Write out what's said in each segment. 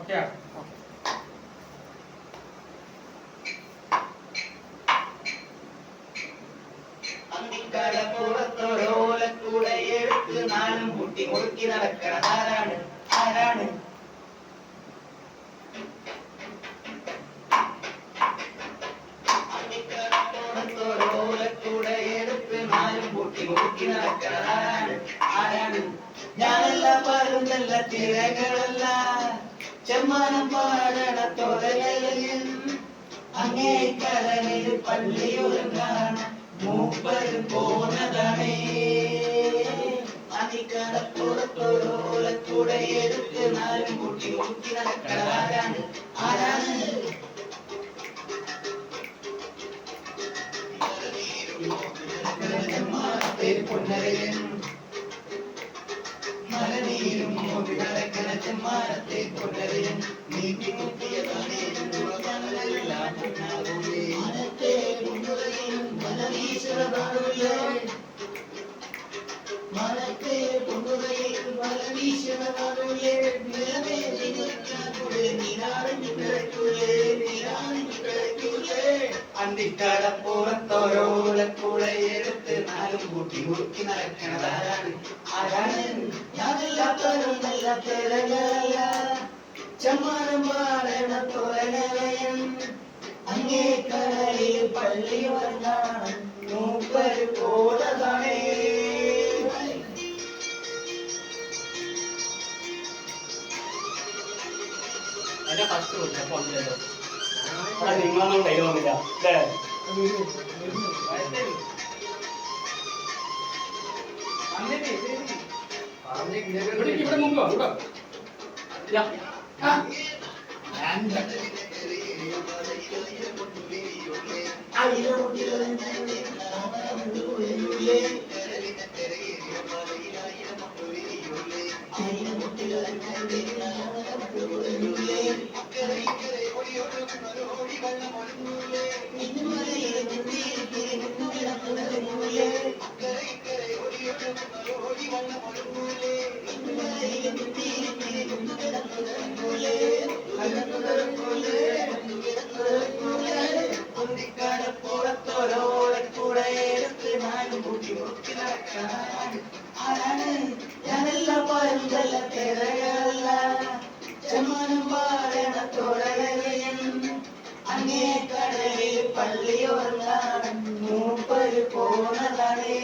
okay അന്തിക്കടപ്പുറത്തൊരോലക്കൂടെ എടുത്ത് നാലും കുട്ടി മുറുക്കി നടക്കണത് ആരാണ് ആരാണ് അന്തിക്കടപ്പുറത്തൊരോലക്കൂടെ എടുത്ത് നാലും കുട്ടി മുറുക്കി നടക്കണത് ആരാണ് ആരാണ് ഞാനല്ല പരുന്നല്ല തിരകളല്ല ചെമ്മാനം പാടണ തോരകലയൻ അങ്ങേ കടലിൽ പള്ളിയൊരുങ്ങാണ് മൂപ്പര് പോന്നതാണേ അധികടപ്പുറത്തോരോലക്കൂടെ എടുത്ത് നാലും കൂട്ടി മുറുക്കി നടക്കണത് ആരാണ് ആരാണ് പൊന്നരയൻ മലനീരും മോതി നടക്കണ ചെമ്മാനത്തെ പൊന്നരയൻ നീട്ടി മുട്ടിയതാണേ മനത്തെ പൊന്നുകയും മലവീശണതാണുള്ളേ മനത്തെ പൊന്നുകയും മലവീശണതാണുള്ളേ നിലവേ നിൽക്കാക്കൂടെ നീരാടഞ്ഞു കിടക്കൂലേ നീരാടഞ്ഞു കിടക്കൂലേ അന്തിക്കടപ്പുറത്തോരോലക്കൂടെ എടുത്ത് നാലും കൂട്ടി മുറുക്കി നടക്കണത് ആരാണ് ആരാണ് ഞാനില്ലാത്തവരും നല്ല തിരകളല്ല ചെമ്മാനം പാടണ തോരകലയൻ അങ്ങേ കടലിൽ പള്ളിയൊരുങ്ങാണ് മൂപ്പര് പോന്നതാണേ എന്നെ ഫസ്റ്റ് വിളിച്ചപ്പോ നിങ്ങളൊന്നും കയ്യിൽ വന്നില്ല അല്ലേ ഇവിടെ മുമ്പോ ഇവിടെ പുറത്തോരോലക്കൂടെ എടുത്ത് നാലും കൂട്ടി മുറുക്കി നടക്കണ ആരാണ് ഞാനെല്ലാം പാരുന്നല്ല തിരകളല്ല ചെമ്മാനം പാടണ തോരകലയൻ അങ്ങേ കടലിൽ പള്ളിയോർങ്ങാണ് മൂപ്പര് പോന്നതാണേ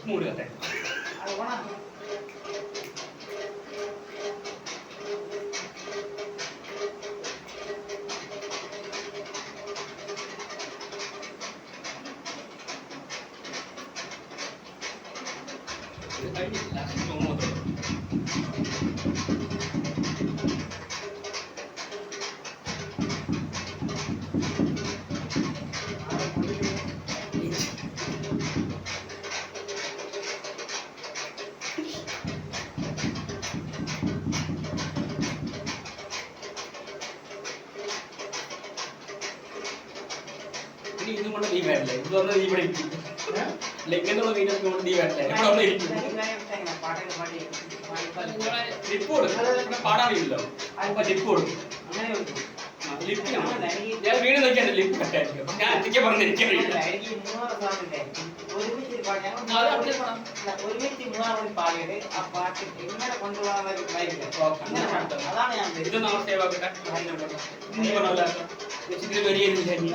മൂടി കത്തെ കൊണ്ട് നീ വരല്ലേ ഇത് പറഞ്ഞാൽ നീ ഇവിടെ ഇരിക്കും അല്ല ഇങ്ങനെയുള്ള വീഡിയോസ് കൊണ്ട് നീ വരല്ലേ ഇവിടെ അവിടെ ഇരിക്കും ലിപ്പ് കൊടുക്കും പാടാറിയില്ലല്ലോ അപ്പൊ ലിപ്പ് കൊടുക്കും ഞാൻ വീട് നോക്കിയാൽ ലിപ്പ് കട്ടായിരിക്കും അപ്പൊ ഞാൻ എന്തൊക്കെ പറഞ്ഞ് എനിക്കറിയില്ല ഇത് നാളെ സേവ് ആക്കട്ടെ നീ പറഞ്ഞ വരികയില്ല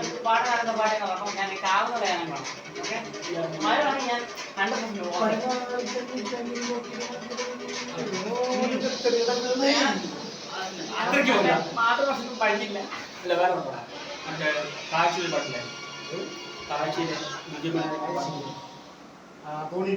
അത്രയ്ക്ക് മാത്രം പഠിക്കില്ല അല്ല വേറെ മറ്റേ കാഴ്ചയിൽ പാട്ടില്ലേ കാഴ്ചയിൽ